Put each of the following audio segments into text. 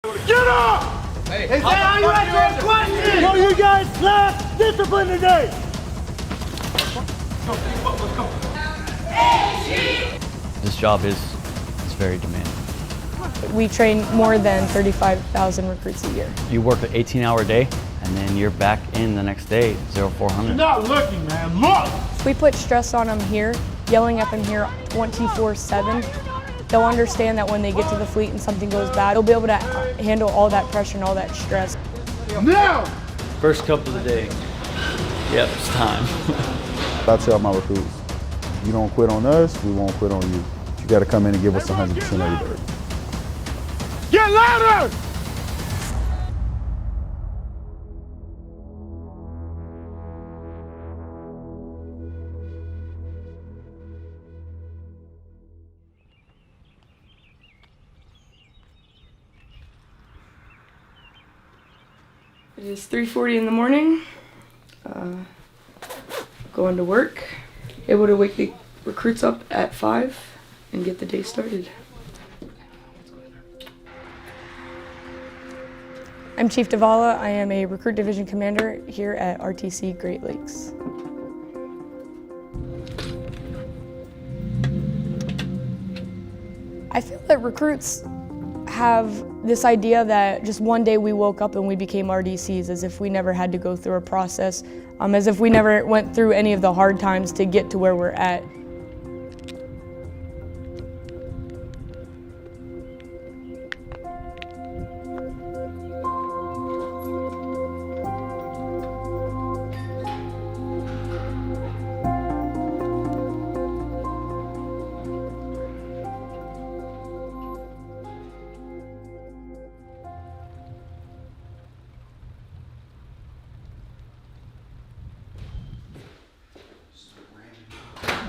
Get up! Hey, is that how you answer a question? So you guys lack discipline today. This job is very demanding. We train more than 35,000 recruits a year. You work an 18-hour day, and then you're back in the next day, 0400. You're not looking, man. Look! We put stress on them here, yelling at them here 24/7. They'll understand that when they get to the fleet and something goes bad, they'll be able to handle all that pressure and all that stress. Now! First cup of the day. Yep, it's time. I tell my recruits, you don't quit on us, we won't quit on you. You got to come in and give us 100% every day. Get louder! It is 3:40 in the morning. Going to work. Able to wake the recruits up at 5 and get the day started. I'm Chief Davala. I am a Recruit Division Commander here at RTC Great Lakes. I feel that recruits have this idea that just one day we woke up and we became RDCs, as if we never had to go through a process, as if we never went through any of the hard times to get to where we're at.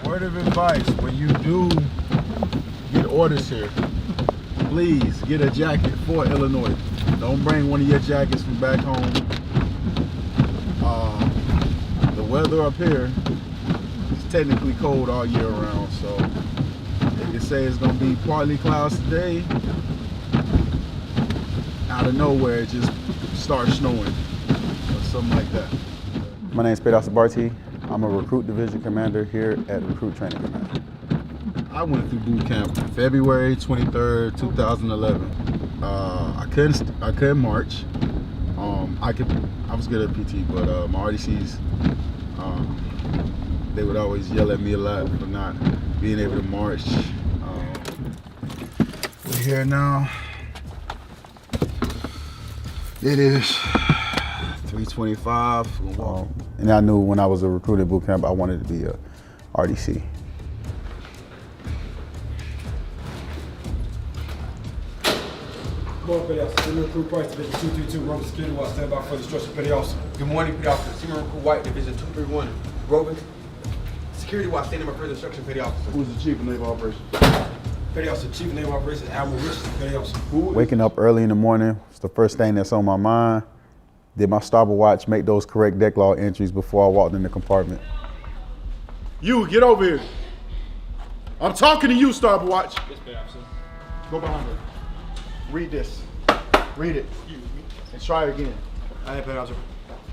Word of advice, when you do get orders here, please get a jacket for Illinois. Don't bring one of your jackets from back home. The weather up here is technically cold all year round, so they can say it's gonna be partly clouds today. Out of nowhere, it just starts snowing or something like that. My name is Petty Officer Barty. I'm a Recruit Division Commander here at Recruit Training Command. I went through boot camp February 23rd, 2011. I couldn't march. I was good at PT, but my RDCs, they would always yell at me a lot for not being able to march. We're here now. It is 3:25. And I knew when I was a recruit at boot camp, I wanted to be a RDC. Come on, Petty Officer. Senior Recruit Price, Division 232, Roving Security Watch, stand by for instruction, Petty Officer. Good morning, Petty Officer. Senior Recruit White, Division 231, Roving Security Watch, standing by for instruction, Petty Officer. Who's the Chief of Naval Operations? Petty Officer, Chief of Naval Operations, Admiral Richardson, Petty Officer. Waking up early in the morning was the first thing that's on my mind. Did my starboard watch make those correct deck log entries before I walked in the compartment? You, get over here. I'm talking to you, starboard watch. Yes, Petty Officer. Go behind her. Read this. Read it. And try it again. Aye, Petty Officer.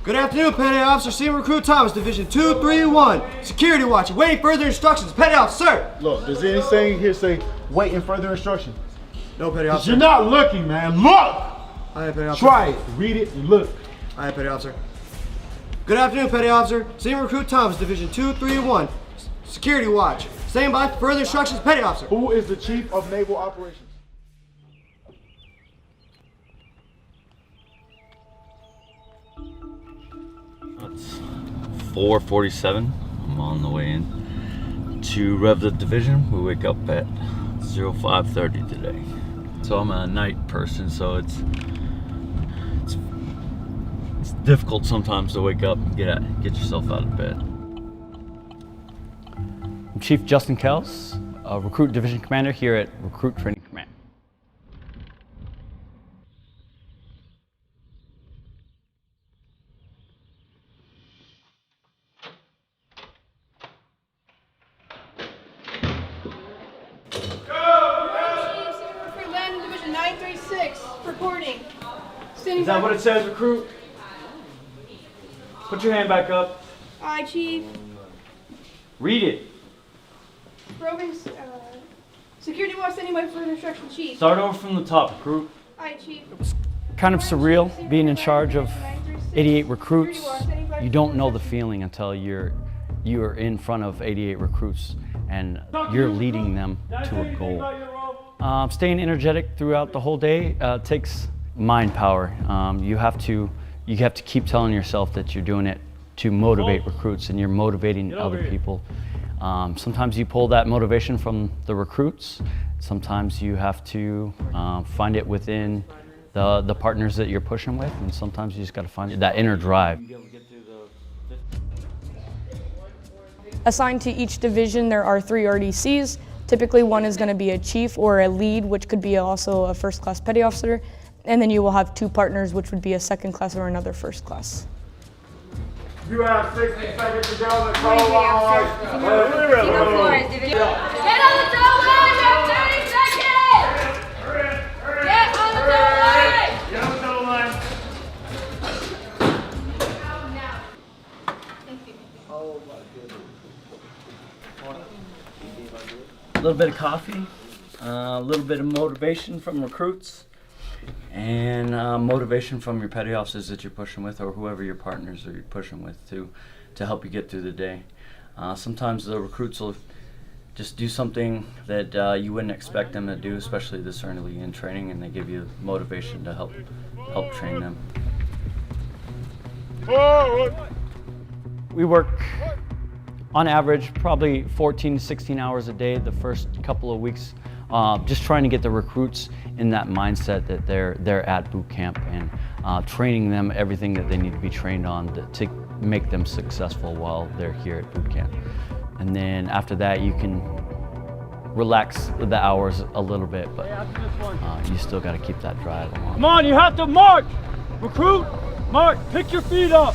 Good afternoon, Petty Officer. Senior Recruit Thomas, Division 231, Security Watch. Waiting further instructions. Petty Officer, sir. Look, does anything here say waiting further instruction? No, Petty Officer. You're not looking, man. Look! Aye, Petty Officer. Try it. Read it and look. Aye, Petty Officer. Good afternoon, Petty Officer. Senior Recruit Thomas, Division 231, Security Watch. Stand by for further instructions, Petty Officer. Who is the Chief of Naval Operations? It's 4:47. I'm on the way in to rev the division. We wake up at 05:30 today. So I'm a night person, so it's difficult sometimes to wake up and get yourself out of bed. I'm Chief Justin Kels, a Recruit Division Commander here at Recruit Training Command. Landing Division 936, reporting. Is that what it says, recruit? Put your hand back up. Aye, Chief. Read it. Roving, security watch standing by further instruction, Chief. Start over from the top, recruit. Aye, Chief. Kind of surreal being in charge of 88 recruits. You don't know the feeling until you're in front of 88 recruits and you're leading them to a goal. Staying energetic throughout the whole day takes mind power. You have to keep telling yourself that you're doing it to motivate recruits and you're motivating other people. Sometimes you pull that motivation from the recruits. Sometimes you have to find it within the partners that you're pushing with, and sometimes you just got to find that inner drive. Assigned to each division, there are 3 RDCs. Typically, one is going to be a chief or a lead, which could be also a first class petty officer. And then you will have 2 partners, which would be a second class or another first class. You have 60 seconds to go. Let's roll on. Get on the throw line! You have 30 seconds! Get on the throw line! Get on the throw line. A little bit of coffee, a little bit of motivation from recruits, and motivation from your petty officers that you're pushing with, or whoever your partners are you're pushing with to help you get through the day. Sometimes the recruits will just do something that you wouldn't expect them to do, especially this early in training, and they give you motivation to help train them. We work on average probably 14 to 16 hours a day the first couple of weeks, just trying to get the recruits in that mindset that they're at boot camp and training them everything that they need to be trained on to make them successful while they're here at boot camp. And then after that, you can relax the hours a little bit, but you still got to keep that drive along. Come on, you have to march! Recruit, march, pick your feet up.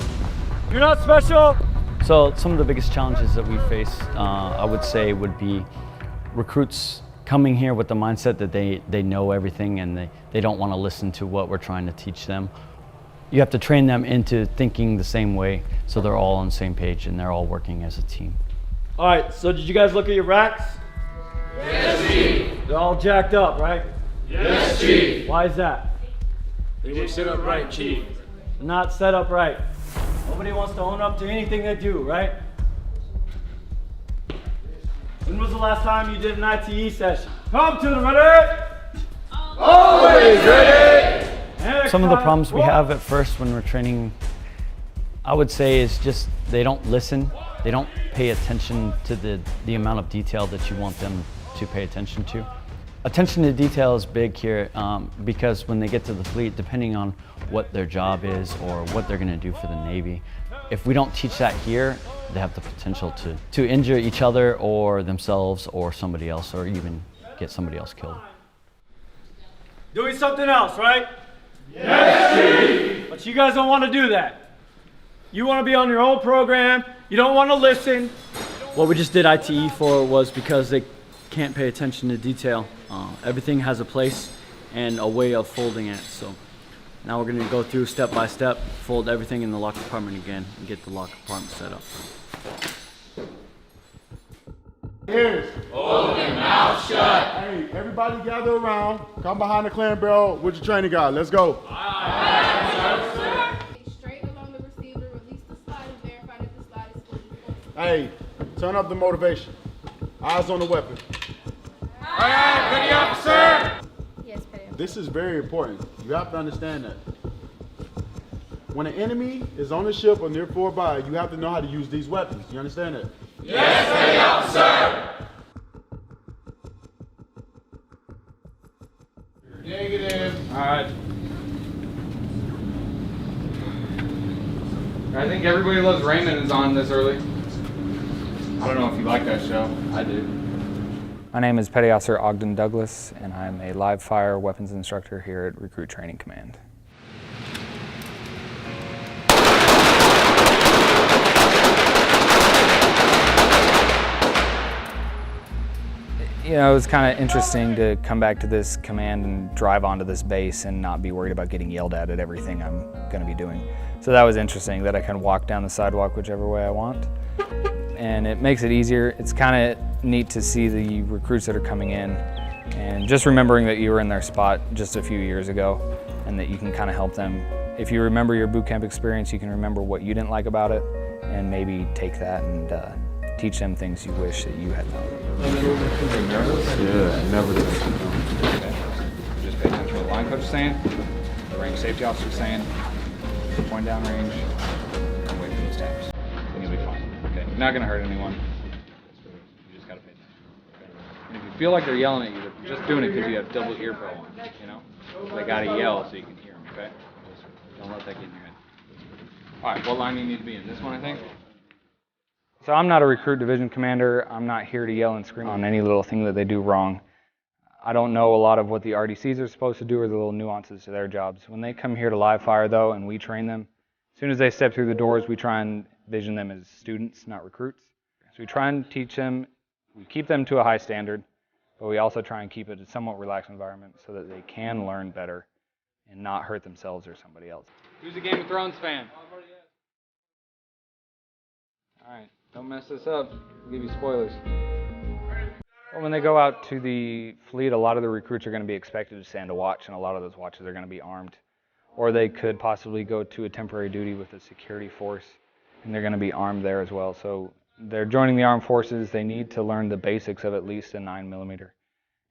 You're not special. So some of the biggest challenges that we face, I would say, would be recruits coming here with the mindset that they know everything and they don't want to listen to what we're trying to teach them. You have to train them into thinking the same way so they're all on the same page and they're all working as a team. All right, so did you guys look at your racks? Yes, Chief. They're all jacked up, right? Yes, Chief. Why is that? They were set up right, Chief. Not set up right. Nobody wants to own up to anything they do, right? When was the last time you did an ITE session? Come to the ready! Always ready! Some of the problems we have at first when we're training, I would say, is just they don't listen. They don't pay attention to the amount of detail that you want them to pay attention to. Attention to detail is big here because when they get to the fleet, depending on what their job is or what they're going to do for the Navy, if we don't teach that here, they have the potential to injure each other or themselves or somebody else, or even get somebody else killed. Doing something else, right? Yes, Chief. But you guys don't want to do that. You want to be on your own program. You don't want to listen. What we just did ITE for was because they can't pay attention to detail. Everything has a place and a way of folding it. So now we're going to go through step by step, fold everything in the lock compartment again, and get the lock compartment set up. Ears. Hold your mouth shut. Hey, everybody gather around. Come behind the clan barrel with your training guide. Let's go. Straight along the receiver, release the slide and verify that the slide is fully full. Hey, turn up the motivation. Eyes on the weapon. Aye, petty officer. Yes, Petty Officer. This is very important. You have to understand that. When an enemy is on the ship or near by, you have to know how to use these weapons. You understand that? Yes, petty officer. Negative. All right. I think Everybody Loves Raymond is on this early. I don't know if you like that show. I do. My name is Petty Officer Ogden Douglas, and I'm a live fire weapons instructor here at Recruit Training Command. You know, it was kind of interesting to come back to this command and drive onto this base and not be worried about getting yelled at everything I'm going to be doing. So that was interesting, that I can walk down the sidewalk whichever way I want. And it makes it easier. It's kind of neat to see the recruits that are coming in and just remembering that you were in their spot just a few years ago and that you can kind of help them. If you remember your boot camp experience, you can remember what you didn't like about it and maybe take that and teach them things you wish that you had known. Yeah, never did. Just pay attention to what the line coach is saying, the range safety officer is saying, point down range, and wait for those taps. And you'll be fine. Okay, you're not going to hurt anyone. You just got to pay attention. Okay? And if you feel like they're yelling at you, they're just doing it because you have double ear pro on, you know? They got to yell so you can hear them, okay? Just don't let that get in your head. All right, what line do you need to be in? This one, I think? So I'm not a recruit division commander. I'm not here to yell and scream on any little thing that they do wrong. I don't know a lot of what the RDCs are supposed to do or the little nuances to their jobs. When they come here to live fire though and we train them, as soon as they step through the doors, we try and vision them as students, not recruits. So we try and teach them, we keep them to a high standard, but we also try and keep it a somewhat relaxed environment so that they can learn better and not hurt themselves or somebody else. Who's a Game of Thrones fan? All right, don't mess this up. I'll give you spoilers. Well, when they go out to the fleet, a lot of the recruits are going to be expected to stand a watch, and a lot of those watches are going to be armed. Or they could possibly go to a temporary duty with a security force, and they're going to be armed there as well. So they're joining the armed forces. They need to learn the basics of at least a 9mm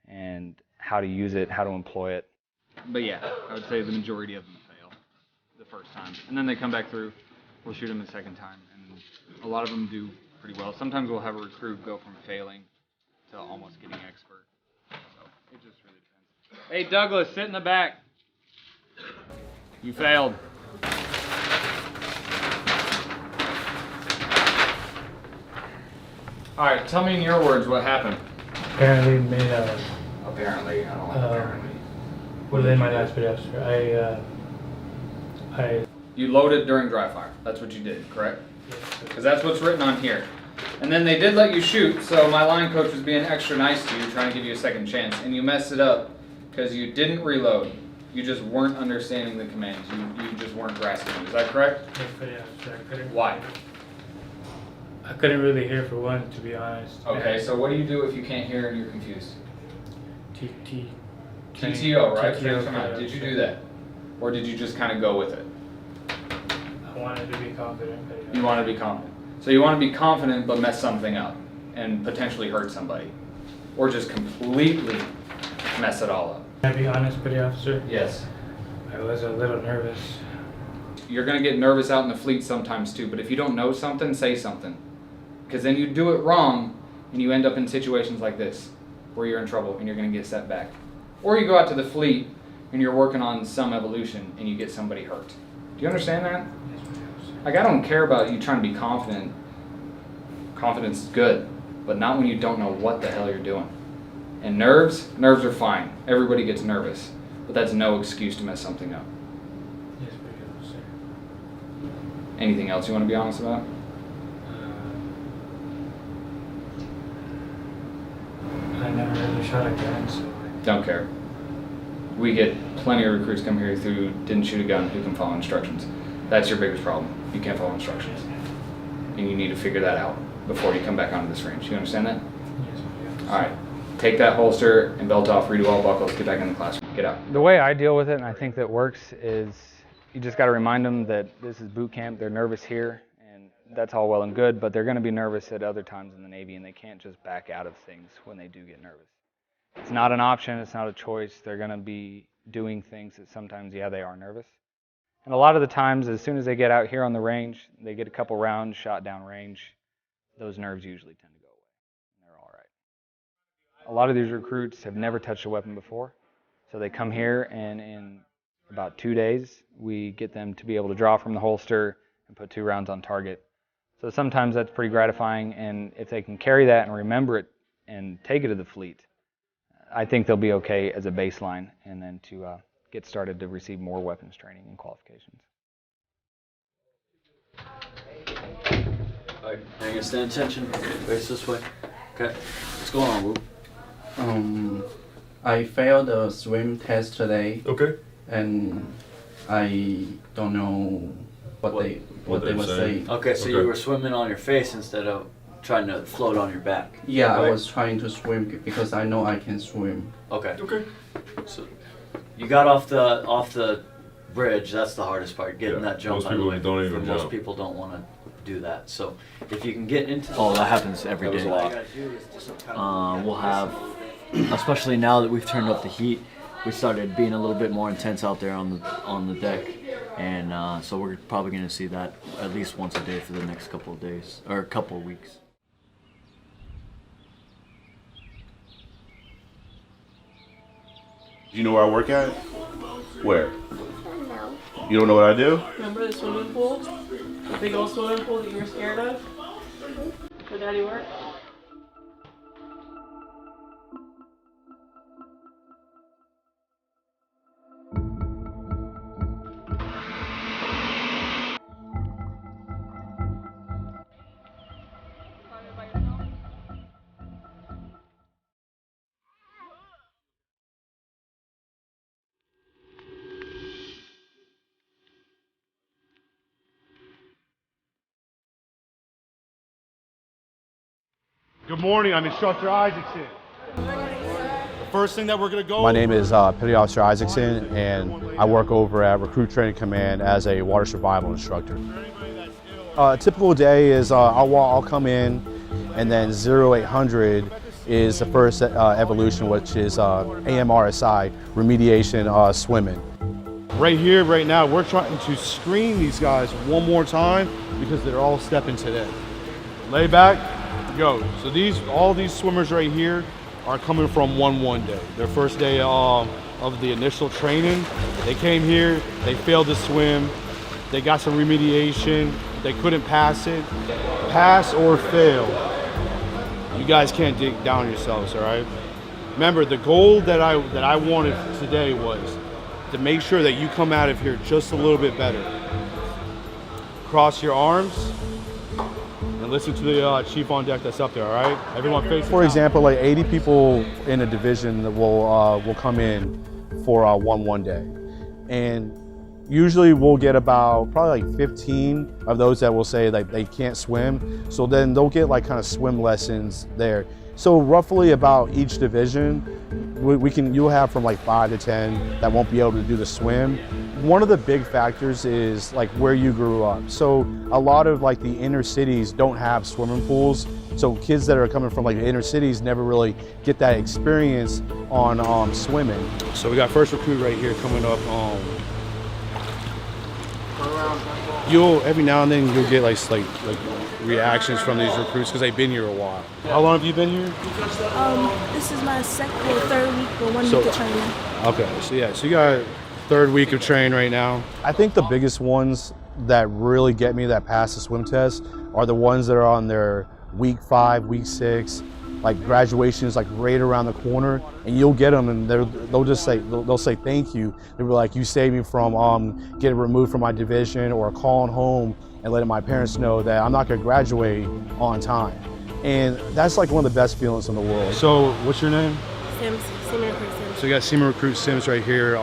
and how to use it, how to employ it. But yeah, I would say the majority of them fail the first time. And then they come back through, we'll shoot them the second time. And a lot of them do pretty well. Sometimes we'll have a recruit go from failing to almost getting expert. So it just really depends. Hey Douglas, sit in the back. You failed. Alright, tell me in your words what happened. Apparently made a... Apparently, I don't like apparently. Within my last video, I... You loaded during dry fire. That's what you did, correct? Because that's what's written on here. And then they did let you shoot, so my line coach was being extra nice to you, trying to give you a second chance, and you messed it up because you didn't reload. You just weren't understanding the commands. You just weren't grasping them. Is that correct? Yeah, so I couldn't... Why? I couldn't really hear for one, to be honest. Okay, so what do you do if you can't hear and you're confused? TTO, right? TTO, did you do that? Or did you just kind of go with it? I wanted to be confident. You want to be confident. So you want to be confident but mess something up and potentially hurt somebody. Or just completely mess it all up. Can I be honest, petty officer? Yes. I was a little nervous. You're going to get nervous out in the fleet sometimes too, but if you don't know something, say something. Because then you do it wrong and you end up in situations like this where you're in trouble and you're going to get set back. Or you go out to the fleet and you're working on some evolution and you get somebody hurt. Do you understand that? Like, I don't care about you trying to be confident. Confidence is good, but not when you don't know what the hell you're doing. And nerves are fine. Everybody gets nervous, but that's no excuse to mess something up. Yes, petty officer. Anything else you want to be honest about? I never really shot a gun, so... Don't care. We get plenty of recruits come here who didn't shoot a gun, who can follow instructions. That's your biggest problem. You can't follow instructions. And you need to figure that out before you come back onto this range. You understand that? Yes, petty officer. All right. Take that holster and belt off, redo all buckles, get back in the classroom. Get out. The way I deal with it, and I think that works, is you just got to remind them that this is boot camp. They're nervous here, and that's all well and good, but they're going to be nervous at other times in the Navy, and they can't just back out of things when they do get nervous. It's not an option. It's not a choice. They're going to be doing things that sometimes, yeah, they are nervous. And a lot of the times, as soon as they get out here on the range, they get a couple rounds shot down range, those nerves usually tend to go away, and they're all right. A lot of these recruits have never touched a weapon before, so they come here, and in about 2 days, we get them to be able to draw from the holster and put 2 rounds on target. So sometimes that's pretty gratifying, and if they can carry that and remember it and take it to the fleet, I think they'll be okay as a baseline, and then to get started to receive more weapons training and qualifications. Alright, now you're gonna stand attention. Face this way. Okay. What's going on, Woo? I failed the swim test today. Okay. And I don't know what they were saying. Okay, so you were swimming on your face instead of trying to float on your back. Yeah, right? I was trying to swim because I know I can swim. Okay. Okay. So you got off the bridge. That's the hardest part, getting that jump out of the way. Most people don't want to do that. So if you can get into that happens every day. We'll have, especially now that we've turned up the heat, we started being a little bit more intense out there on the deck, and so we're probably going to see that at least once a day for the next couple of days or a couple of weeks. You know where I work at? Where? You don't know what I do? Remember the swimming pool? The big old swimming pool that you were scared of? Where Daddy worked? Good morning, I'm Instructor Isaacson. The first thing that we're going to go My name is Petty Officer Isaacson, and I work over at Recruit Training Command as a water survival instructor. A typical day is I'll come in, and then 0800 is the first evolution, which is AMRSI, remediation swimming. Right here, right now, we're trying to screen these guys one more time because they're all stepping today. Lay back. Go. So all these swimmers right here are coming from 1-1 day. Their first day of the initial training. They came here, they failed to swim, they got some remediation, they couldn't pass it. Pass or fail. You guys can't dig down yourselves, all right? Remember, the goal that I wanted today was to make sure that you come out of here just a little bit better. Cross your arms. And listen to the chief on deck that's up there, all right? Everyone face For example, like 80 people in a division that will come in for 1-1 day. And usually we'll get about probably like 15 of those that will say like they can't swim. So then they'll get like kind of swim lessons there. So roughly about each division, you'll have from like 5 to 10 that won't be able to do the swim. One of the big factors is like where you grew up. So a lot of like the inner cities don't have swimming pools. So kids that are coming from like the inner cities never really get that experience on swimming. So we got first recruit right here coming up. Every now and then you'll get like reactions from these recruits because they've been here a while. How long have you been here? This is my second or third week, but 1 week of training. Okay, so you got third week of training right now. I think the biggest ones that really get me that pass the swim test are the ones that are on their week 5, week 6, like graduation is like right around the corner, and you'll get them and they'll say thank you. They'll be like, you saved me from getting removed from my division or calling home and letting my parents know that I'm not gonna graduate on time. And that's like one of the best feelings in the world. So what's your name? Sims, Senior Recruit Sims. So you got Senior Recruit Sims right here.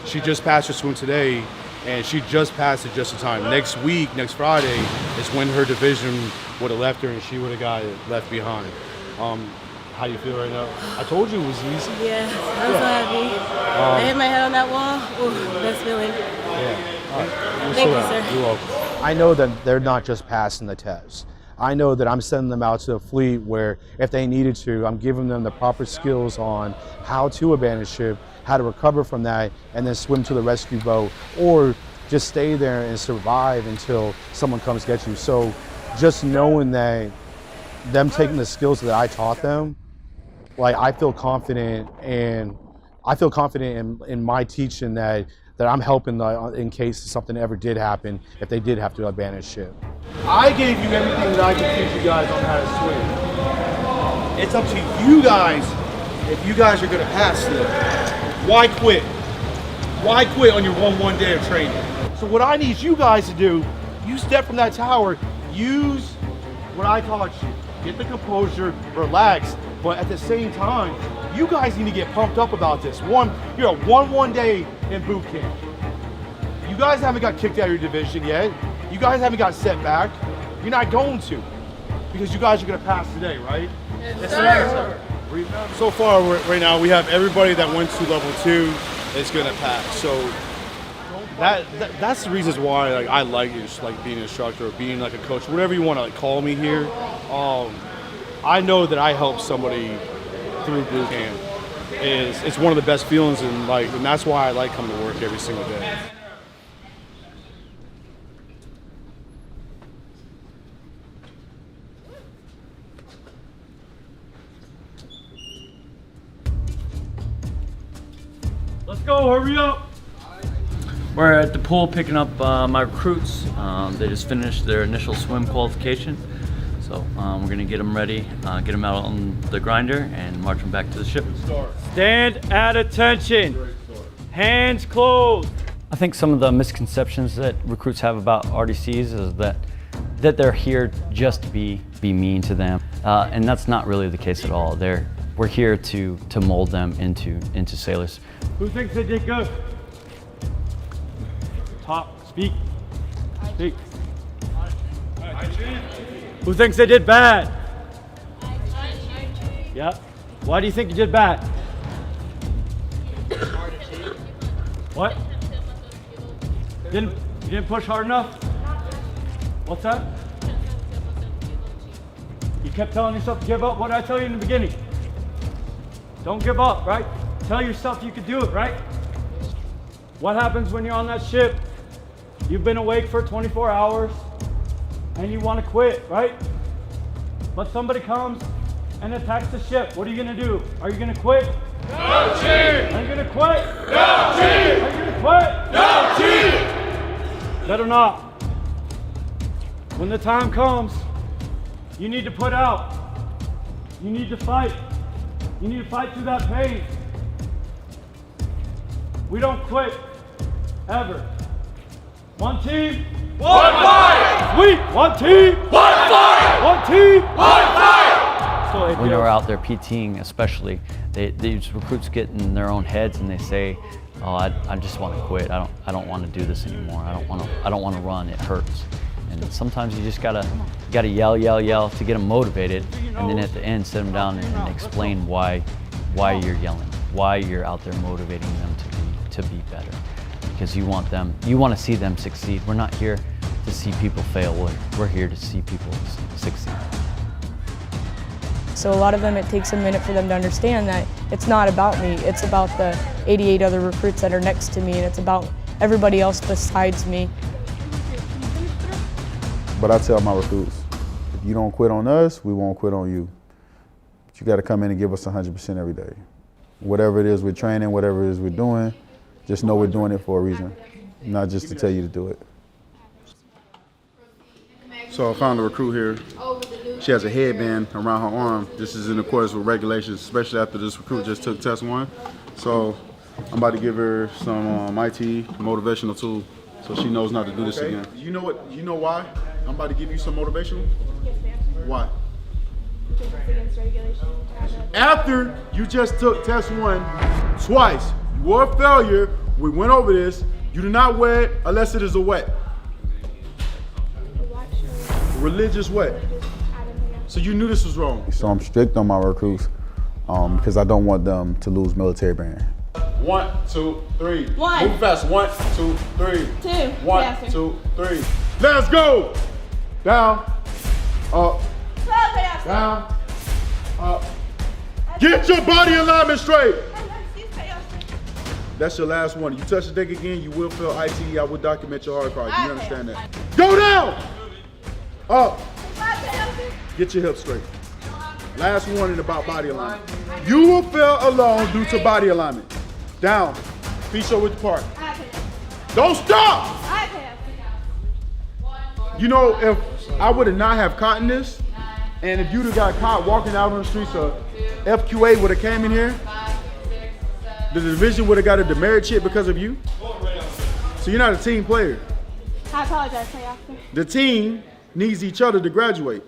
She just passed her swim today, and she just passed it just in time. Next Friday, is when her division would have left her and she would have got left behind. How do you feel right now? I told you it was easy. Yeah, I'm so happy. I hit my head on that wall. Ooh, best feeling. Yeah. All right. Thank you, sir. You're welcome. I know that they're not just passing the test. I know that I'm sending them out to the fleet where if they needed to, I'm giving them the proper skills on how to abandon ship, how to recover from that, and then swim to the rescue boat, or just stay there and survive until someone comes get you. So just knowing that them taking the skills that I taught them, like I feel confident in my teaching that I'm helping in case something ever did happen, if they did have to abandon ship. I gave you everything that I could teach you guys on how to swim. It's up to you guys if you guys are gonna pass this. Why quit? Why quit on your 1-1 day of training? So what I need you guys to do, you step from that tower, use what I taught you. get the composure, relax. But at the same time, you guys need to get pumped up about this. One, you're a 1-1 day in boot camp. You guys haven't got kicked out of your division yet. You guys haven't got set back. You're not going to, because you guys are going to pass today, right? Yes, sir. So far, right now, we have everybody that went to level 2 is going to pass. So that's the reasons why I like just like being an instructor or being like a coach, whatever you want to call me here. I know that I helped somebody through boot camp. It's one of the best feelings in life, and that's why I like coming to work every single day. Let's go, hurry up. We're at the pool picking up my recruits. They just finished their initial swim qualification. So we're gonna get them ready, get them out on the grinder and march them back to the ship. Stand at attention. Hands closed. I think some of the misconceptions that recruits have about RDCs is that they're here just to be mean to them. And that's not really the case at all. We're here to mold them into sailors. Who thinks they did good? Speak. Who thinks they did bad? Yeah. Why do you think you did bad? What? You didn't push hard enough? What's that? You kept telling yourself to give up. What did I tell you in the beginning? Don't give up, right? Tell yourself you could do it, right? What happens when you're on that ship? You've been awake for 24 hours and you want to quit, right? But somebody comes and attacks the ship. What are you going to do? Are you going to quit? No cheat! Are you going to quit? No cheat! Are you going to quit? No cheat! Better not. When the time comes, you need to put out. You need to fight. You need to fight through that pain. We don't quit, ever. One team. One fight! Sweet! One team! One fight! One team! One fight! When they're out there PTing especially, these recruits get in their own heads and they say, oh, I just want to quit. I don't want to do this anymore. I don't want to run. It hurts. And sometimes you just gotta yell to get them motivated, and then at the end sit them down and explain why you're yelling, why you're out there motivating them to be better, because you want to see them succeed. We're not here to see people fail. We're here to see people succeed. So a lot of them, it takes a minute for them to understand that it's not about me. It's about the 88 other recruits that are next to me, and it's about everybody else besides me. But I tell my recruits, if you don't quit on us, we won't quit on you. But you got to come in and give us 100% every day. Whatever it is we're training, whatever it is we're doing, just know we're doing it for a reason, not just to tell you to do it. So I found a recruit here. She has a headband around her arm. This is in accordance with regulations, especially after this recruit just took test 1. So I'm about to give her some IT motivational tool so she knows not to do this again. You know what? You know why? I'm about to give you some motivation. Yes, ma'am. Why? Because it's against regulation. After you just took test 1 twice, you were a failure. We went over this. You do not wear it unless it is a wet. Religious wet. So you knew this was wrong. So I'm strict on my recruits because I don't want them to lose military brand. 1, 2, 3. One. Move fast. 1, 2, 3. 2. 1, Faster. 2, 3. Let's go. Down. Up. Down. Up. Get your body alignment straight. That's your last one. You touch the deck again, you will fail IT. I will document your hard card. You understand that? Go down. Up. Get your hips straight. Last warning about body alignment. You will fail alone due to body alignment. Down. Feet shoulder width apart. Don't stop! You know, if I would have not have caught in this, and if you'd have got caught walking out on the streets of FQA would have came in here, the division would have got a demerit chip because of you. So you're not a team player. I apologize, Playoff. The team needs each other to graduate.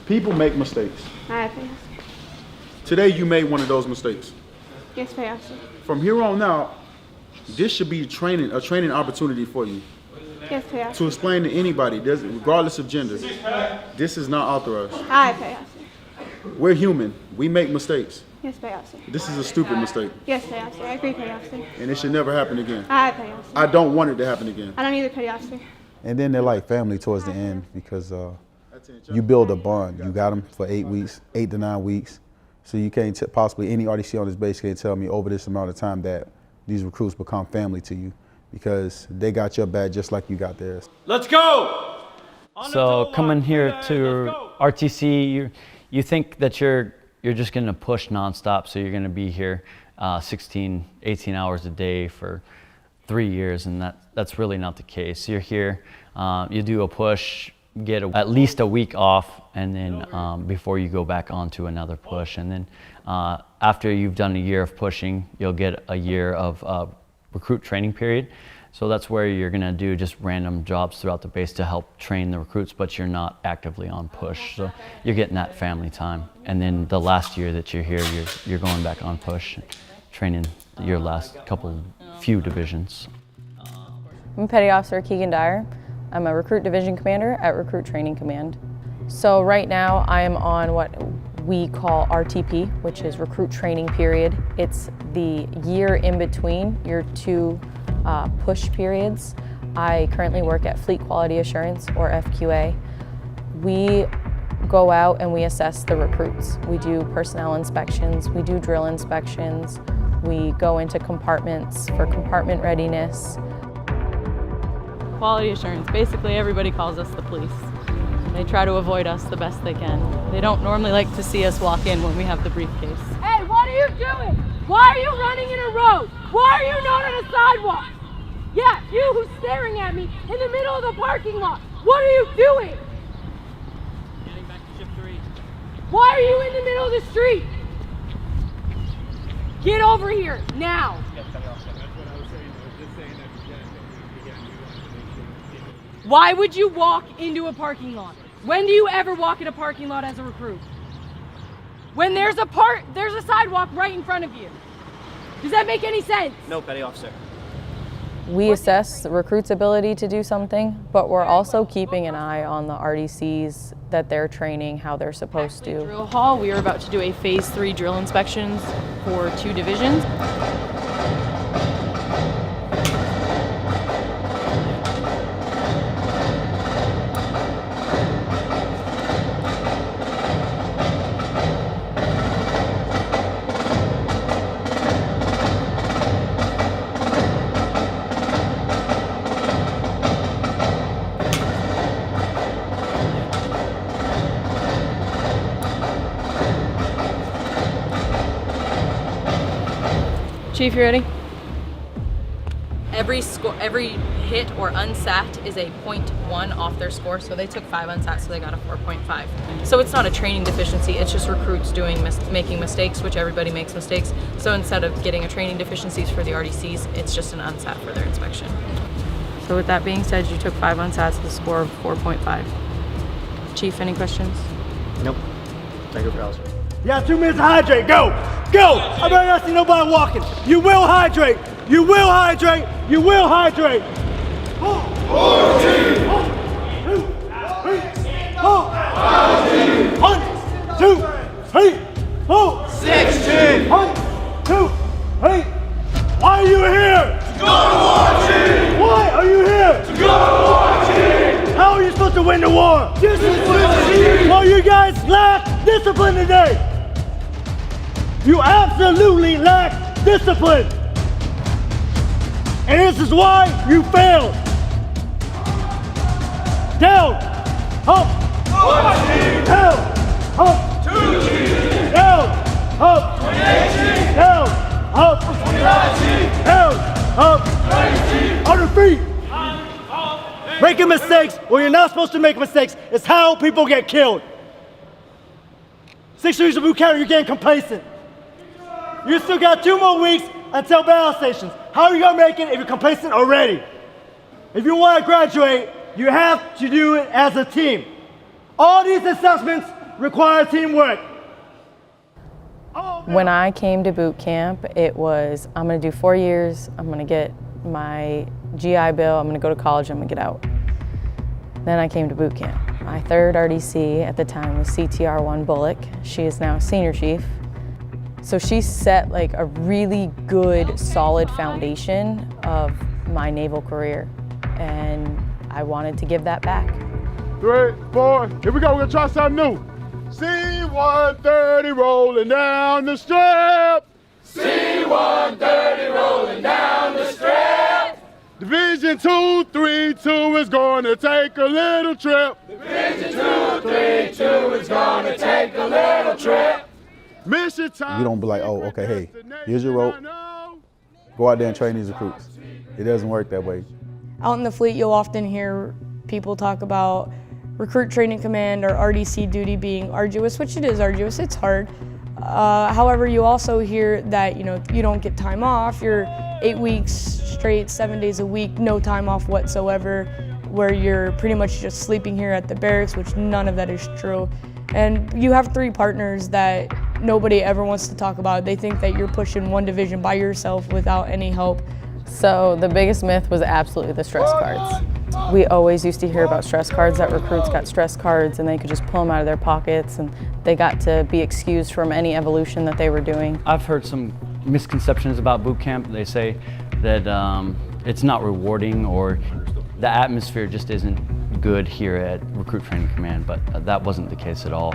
People make mistakes. Aye, Petty Officer. Today you made one of those mistakes. Yes, Petty Officer. From here on out, this should be a training opportunity for you. Yes, Petty Officer. To explain to anybody, regardless of gender, this is not authorized. Aye, Petty Officer. We're human. We make mistakes. Yes, Petty Officer. This is a stupid mistake, Yes, Petty Officer. I agree, Petty Officer. and it should never happen again. Aye, Petty Officer. I don't want it to happen again. I don't either, Petty Officer. And then they're like family towards the end because you build a bond. You got them for 8 weeks, 8 to 9 weeks. So you can't possibly, any RDC on this base can't tell me over this amount of time that these recruits become family to you because they got your back just like you got theirs. Let's go! So coming here to RTC, you think that you're just going to push nonstop, so you're going to be here 16, 18 hours a day for 3 years, and that's really not the case. You're here, you do a push, get at least a week off, and then before you go back on to another push. And then after you've done a year of pushing, you'll get a year of recruit training period. So that's where you're gonna do just random jobs throughout the base to help train the recruits, but you're not actively on push. So you're getting that family time. And then the last year that you're here, you're going back on push, training your last few divisions. I'm Petty Officer Keegan Dyer. I'm a Recruit Division Commander at Recruit Training Command. So right now I am on what we call RTP, which is Recruit Training Period. It's the year in between your two push periods. I currently work at Fleet Quality Assurance, or FQA. We go out and we assess the recruits. We do personnel inspections, we do drill inspections, we go into compartments for compartment readiness. Quality assurance, basically everybody calls us the police. They try to avoid us the best they can. They don't normally like to see us walk in when we have the briefcase. Hey, what are you doing? Why are you running in a road? Why are you not on a sidewalk? Yeah, you who's staring at me in the middle of the parking lot. What are you doing? Getting back to shift 3. Why are you in the middle of the street? Get over here, now. Why would you walk into a parking lot? When do you ever walk in a parking lot as a recruit? When there's a sidewalk right in front of you. Does that make any sense? No, Petty Officer. We assess the recruit's ability to do something, but we're also keeping an eye on the RDCs that they're training how they're supposed to. Drill hall, we are about to do a phase 3 drill inspections for 2 divisions. Chief, you ready? Every hit or unsat is a 0.1 off their score, so they took 5 unsats, so they got a 4.5. So it's not a training deficiency, it's just recruits making mistakes, which everybody makes mistakes. So instead of getting a training deficiencies for the RDCs, it's just an unsat for their inspection. So with that being said, you took 5 unsats with a score of 4.5. Chief, any questions? Nope. Thank you, Officer. You got 2 minutes to hydrate. Go! Go! I better not see nobody walking. You will hydrate. You will hydrate. You will hydrate. 14! 1, 2, 3, 4, 16! 1, 2, 3. Why are you here? To go to war, Chief! Why are you here? To go to war, Chief! How are you supposed to win the war? Discipline, Chief! Well, you guys lack discipline today. You absolutely lack discipline. And this is why you failed. Down, up, down, up, down, up, down, up, down, up, on your feet. Making mistakes when you're not supposed to make mistakes is how people get killed. 6 weeks of boot camp, you're getting complacent. You still got 2 more weeks until battle stations. How are you gonna make it if you're complacent already? If you wanna graduate, you have to do it as a team. All these assessments require teamwork. When I came to boot camp, it was, I'm gonna do 4 years, I'm gonna get my GI Bill, I'm gonna go to college, I'm gonna get out. Then I came to boot camp. My third RDC at the time was CTR1 Bullock. She is now senior chief. So she set like a really good, solid foundation of my naval career. And I wanted to give that back. 3, 4, here we go, we're gonna try something new. C-130 rolling down the strip. C-130 rolling down the strip. Division 232 is gonna take a little trip. Division 232 is gonna take a little trip. Mission time. You don't be like, oh, okay, hey, here's your rope. Go out there and train these recruits. It doesn't work that way. Out in the fleet, you'll often hear people talk about Recruit Training Command or RDC duty being arduous, which it is arduous, it's hard. However, you also hear that you don't get time off. You're 8 weeks straight, 7 days a week, no time off whatsoever, where you're pretty much just sleeping here at the barracks, which none of that is true. And you have 3 partners that nobody ever wants to talk about. They think that you're pushing one division by yourself without any help. So the biggest myth was absolutely the stress cards. We always used to hear about stress cards, that recruits got stress cards and they could just pull them out of their pockets and they got to be excused from any evolution that they were doing. I've heard some misconceptions about boot camp. They say that it's not rewarding or the atmosphere just isn't good here at Recruit Training Command, but that wasn't the case at all.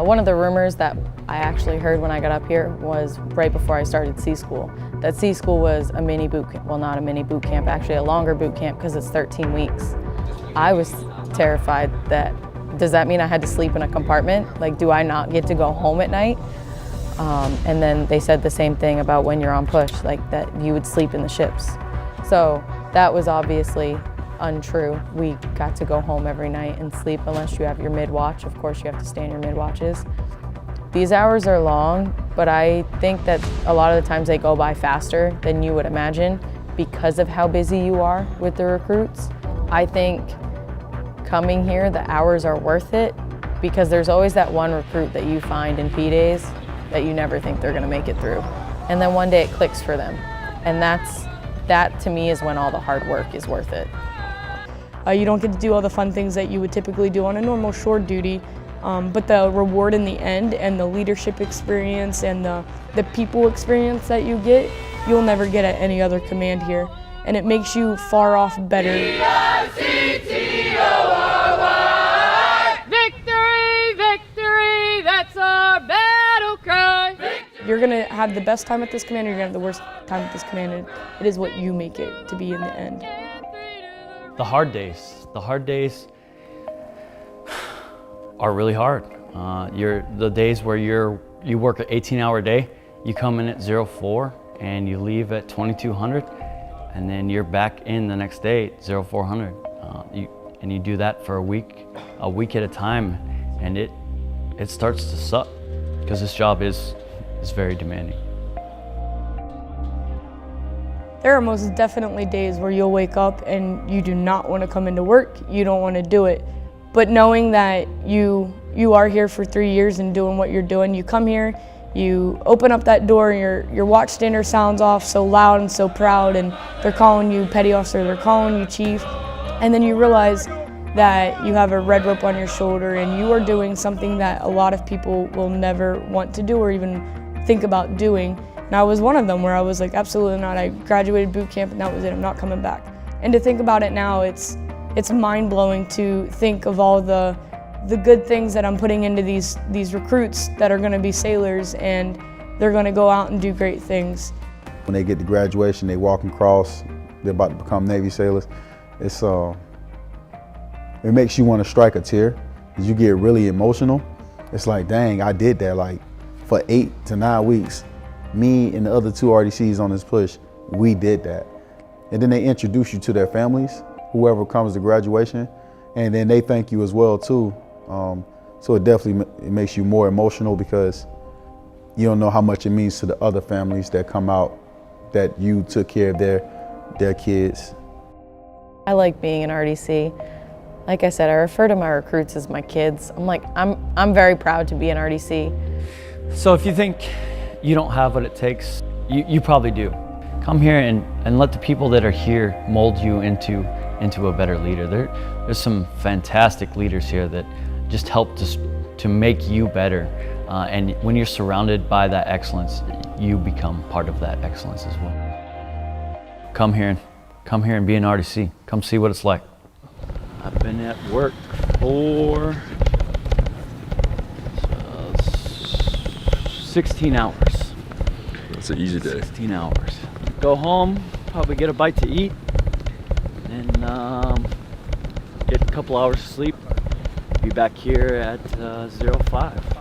One of the rumors that I actually heard when I got up here was right before I started C School, that C School was a mini boot camp. Well, not a mini boot camp, actually a longer boot camp because it's 13 weeks. I was terrified that, does that mean I had to sleep in a compartment? Like, do I not get to go home at night? And then they said the same thing about when you're on push, like that you would sleep in the ships. So that was obviously untrue. We got to go home every night and sleep unless you have your mid-watch. Of course, you have to stay in your mid-watches. These hours are long, but I think that a lot of the times they go by faster than you would imagine because of how busy you are with the recruits. I think coming here, the hours are worth it because there's always that one recruit that you find in P days that you never think they're gonna make it through. And then one day it clicks for them. And that to me is when all the hard work is worth it. You don't get to do all the fun things that you would typically do on a normal shore duty, but the reward in the end and the leadership experience and the people experience that you get, you'll never get at any other command here. And it makes you far off better. Victory, victory, that's our battle cry. You're gonna have the best time at this command, or you're gonna have the worst time at this command, and it is what you make it to be in the end. The hard days are really hard. The days where you work an 18-hour day, you come in at 04 and you leave at 2200, and then you're back in the next day at 0400. And you do that for a week at a time, and it starts to suck because this job is very demanding. There are most definitely days where you'll wake up and you do not want to come into work, you don't want to do it. But knowing that you are here for 3 years and doing what you're doing, you come here, you open up that door, your watch stander sounds off so loud and so proud, and they're calling you petty officer, they're calling you chief, and then you realize that you have a red rope on your shoulder and you are doing something that a lot of people will never want to do or even think about doing. And I was one of them where I was like, absolutely not. I graduated boot camp and that was it, I'm not coming back. And to think about it now, it's mind-blowing to think of all the good things that I'm putting into these recruits that are gonna be sailors, and they're gonna go out and do great things. When they get to graduation, they walk across, they're about to become Navy sailors. It makes you wanna strike a tear, because you get really emotional. It's like, dang, I did that like for 8 to 9 weeks. Me and the other 2 RDCs on this push, we did that. And then they introduce you to their families, whoever comes to graduation, and then they thank you as well too. So it definitely makes you more emotional because you don't know how much it means to the other families that come out that you took care of their kids. I like being an RDC. Like I said, I refer to my recruits as my kids. I'm very proud to be an RDC. So if you think you don't have what it takes, you probably do. Come here and let the people that are here mold you into a better leader. There's some fantastic leaders here that just help to make you better. And when you're surrounded by that excellence, you become part of that excellence as well. Come here and be an RDC. Come see what it's like. I've been at work for 16 hours. That's an easy day. 16 hours. Go home, probably get a bite to eat, and get a couple hours of sleep. Be back here at 05.